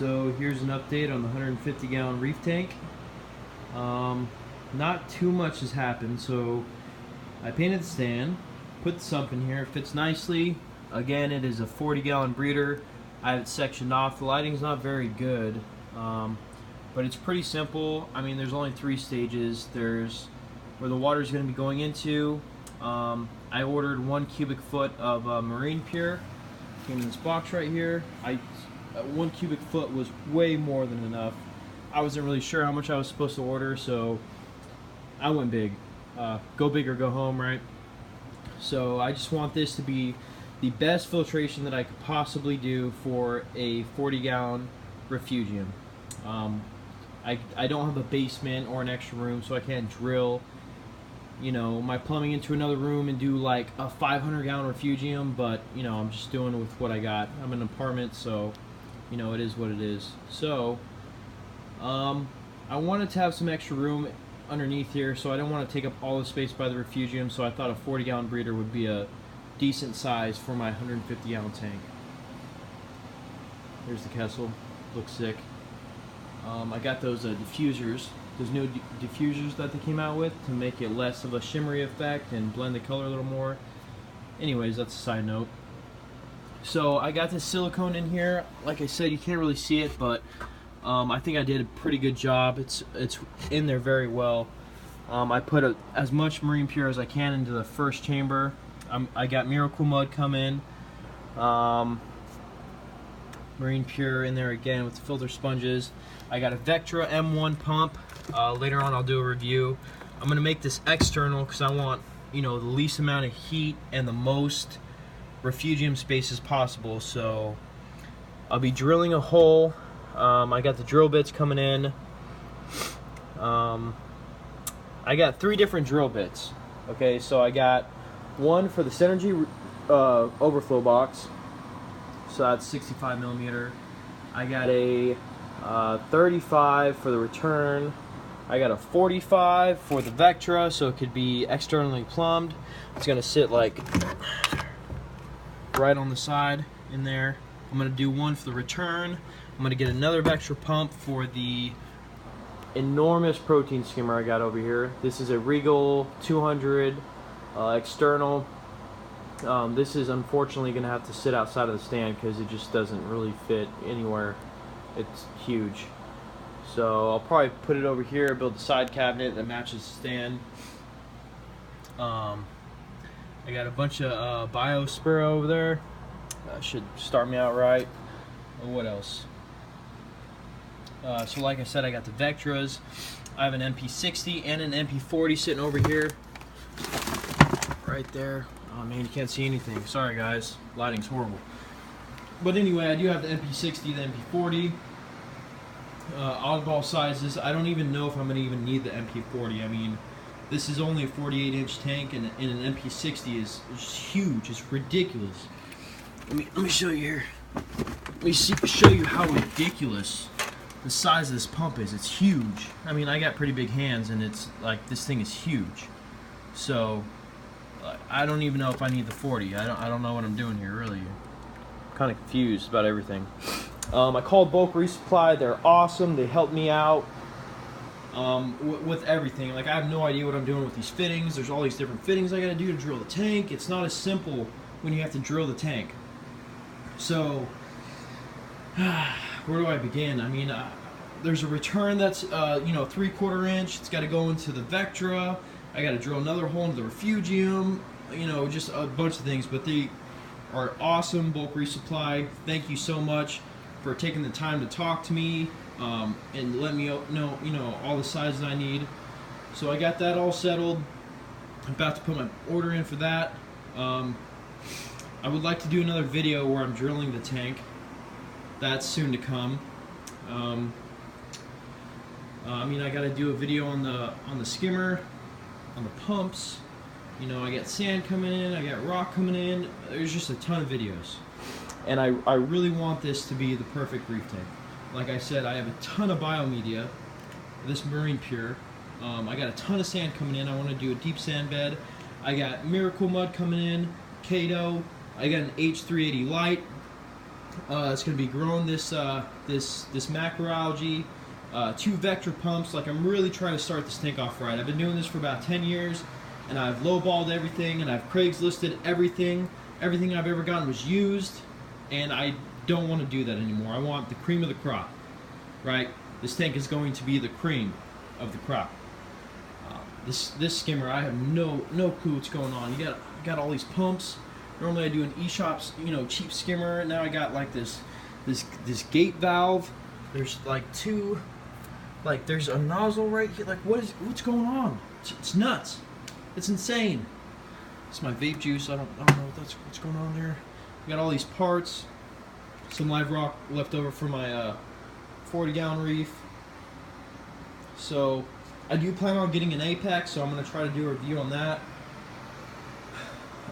So here's an update on the 150 gallon reef tank. Not too much has happened. So I painted the stand, put the sump in here, it fits nicely. Again, it is a 40 gallon breeder. I have it sectioned off. The lighting's not very good, but it's pretty simple. I mean, there's only 3 stages. There's where the water is going to be going into. I ordered 1 cubic foot of marine pure. Came in this box right here. 1 cubic foot was way more than enough. I wasn't really sure how much I was supposed to order, so I went big. Go big or go home, right? So I just want this to be the best filtration that I could possibly do for a 40 gallon refugium. I don't have a basement or an extra room, so I can't drill, you know, my plumbing into another room and do like a 500 gallon refugium, but you know, I'm just doing it with what I got. I'm in an apartment, so you know, it is what it is. So I wanted to have some extra room underneath here, so I don't want to take up all the space by the refugium, so I thought a 40 gallon breeder would be a decent size for my 150 gallon tank. Here's the kessil, looks sick. I got those diffusers, those new diffusers that they came out with to make it less of a shimmery effect and blend the color a little more. Anyways, that's a side note. So I got this silicone in here. Like I said, you can't really see it, but I think I did a pretty good job. It's in there very well. I put as much marine pure as I can into the first chamber. I got Miracle Mud come in. Marine pure in there again with the filter sponges. I got a Vectra M1 pump. Later on I'll do a review. I'm gonna make this external because I want, you know, the least amount of heat and the most refugium space as possible. So I'll be drilling a hole. I got the drill bits coming in. I got 3 different drill bits. Okay, so I got one for the Synergy overflow box, so that's 65 millimeter. I got a 35 for the return. I got a 45 for the Vectra, so it could be externally plumbed. It's gonna sit like right on the side in there. I'm gonna do one for the return. I'm gonna get another Vectra pump for the enormous protein skimmer I got over here. This is a Regal 200 external. This is unfortunately gonna have to sit outside of the stand because it just doesn't really fit anywhere. It's huge. So I'll probably put it over here, build a side cabinet that matches the stand. I got a bunch of Biospira over there. Should start me out right. What else? So like I said, I got the Vectras. I have an MP60 and an MP40 sitting over here. Right there. Oh man, you can't see anything. Sorry guys, lighting's horrible. But anyway, I do have the MP60, the MP40. Oddball sizes. I don't even know if I'm going to even need the MP40. I mean, this is only a 48-inch tank, and an MP60 is huge. It's ridiculous. Let me show you here. Let me show you how ridiculous the size of this pump is. It's huge. I mean, I got pretty big hands, and it's like this thing is huge. So I don't even know if I need the 40. I don't know what I'm doing here, really. I'm kind of confused about everything. I called Bulk Resupply. They're awesome. They helped me out with everything. Like, I have no idea what I'm doing with these fittings. There's all these different fittings I got to do to drill the tank. It's not as simple when you have to drill the tank. So where do I begin? I mean, there's a return that's you know, 3/4 inch. It's got to go into the Vectra. I got to drill another hole into the refugium. You know, just a bunch of things. But they are awesome. Bulk Resupply, thank you so much for taking the time to talk to me and let me know, you know, all the sizes I need. So I got that all settled. I'm about to put my order in for that. I would like to do another video where I'm drilling the tank. That's soon to come. I mean, I got to do a video on the skimmer, on the pumps. You know, I got sand coming in, I got rock coming in. There's just a ton of videos. And I really want this to be the perfect reef tank. Like I said, I have a ton of biomedia, this marine pure. I got a ton of sand coming in. I want to do a deep sand bed. I got Miracle Mud coming in, Kato. I got an H380 light. It's going to be growing this this macroalgae, 2 vector pumps. Like, I'm really trying to start this tank off right. I've been doing this for about 10 years, and I've lowballed everything, and I've Craigslisted everything. Everything I've ever gotten was used, and I don't want to do that anymore. I want the cream of the crop, right? This tank is going to be the cream of the crop. This skimmer, I have no clue what's going on. You got all these pumps. Normally I do an eShop's, cheap skimmer. Now I got like this gate valve. There's like 2, like there's a nozzle right here. Like what's going on? It's nuts. It's insane. It's my vape juice. I don't know what's going on there. We got all these parts. Some live rock left over from my 40-gallon reef. So I do plan on getting an Apex, so I'm going to try to do a review on that.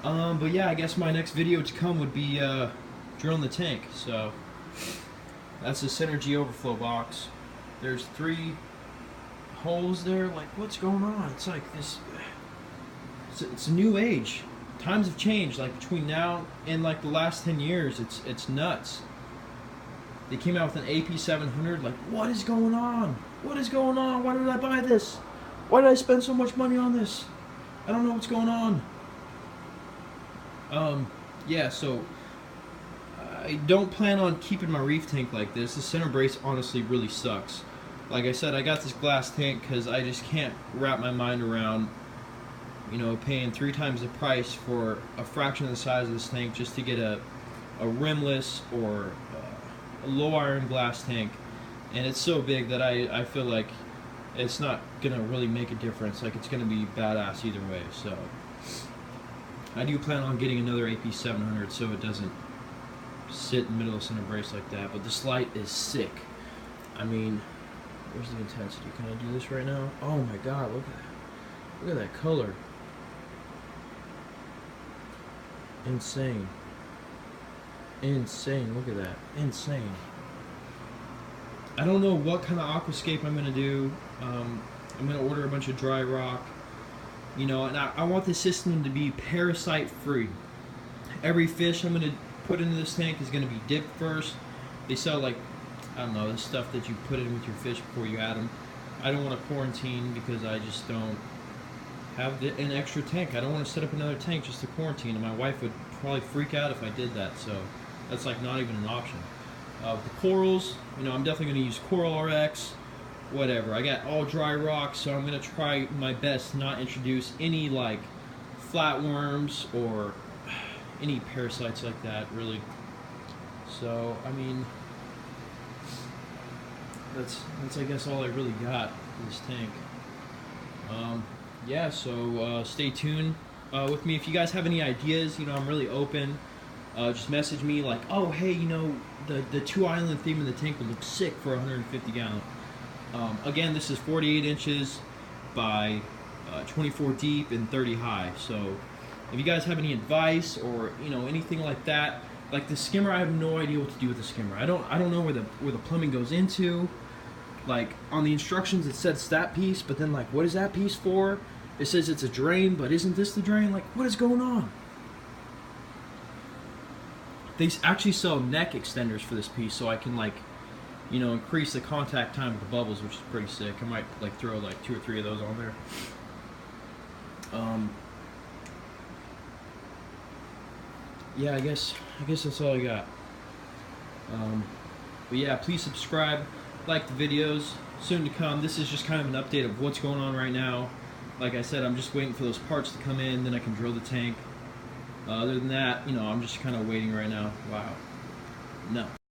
But yeah, I guess my next video to come would be drilling the tank. So that's the Synergy overflow box. There's 3 holes there. Like, what's going on? It's like this. It's a new age. Times have changed. Like, between now and like the last 10 years, it's nuts. They came out with an AP700. Like, what is going on? What is going on? Why did I buy this? Why did I spend so much money on this? I don't know what's going on. Yeah, so I don't plan on keeping my reef tank like this. The center brace honestly really sucks. Like I said, I got this glass tank because I just can't wrap my mind around, paying 3 times the price for a fraction of the size of this tank just to get a rimless or a low iron glass tank. And it's so big that I feel like it's not gonna really make a difference. Like, it's gonna be badass either way. So I do plan on getting another AP700 so it doesn't sit in the middle of the center brace like that. But this light is sick. I mean, where's the intensity? Can I do this right now? Oh my god, look at that color. Insane. Insane, look at that. Insane. I don't know what kind of aquascape I'm going to do. I'm going to order a bunch of dry rock. And I want the system to be parasite free. Every fish I'm going to put into this tank is going to be dipped first. They sell, like, I don't know, the stuff that you put in with your fish before you add them. I don't want to quarantine because I just don't have an extra tank. I don't want to set up another tank just to quarantine, and my wife would probably freak out if I did that, so that's like not even an option. With the corals, I'm definitely going to use Coral RX, whatever. I got all dry rocks, so I'm going to try my best to not introduce any like flatworms or any parasites like that, really. So, I mean, that's I guess all I really got for this tank. Yeah, so stay tuned with me. If you guys have any ideas, I'm really open. Just message me like, oh hey, the 2 island theme in the tank would look sick for 150 gallon. Again, this is 48 inches by 24 deep and 30 high. So if you guys have any advice or anything like that, like the skimmer, I have no idea what to do with the skimmer. I don't know where the plumbing goes into. Like, on the instructions it says that piece, but then like, what is that piece for? It says it's a drain, but isn't this the drain? Like, what is going on? They actually sell neck extenders for this piece, so I can like, increase the contact time with the bubbles, which is pretty sick. I might like throw like 2 or 3 of those on there. Yeah, I guess that's all I got. But yeah, please subscribe, like the videos. Soon to come. This is just kind of an update of what's going on right now. Like I said, I'm just waiting for those parts to come in, then I can drill the tank. Other than that, I'm just kind of waiting right now. Wow. No.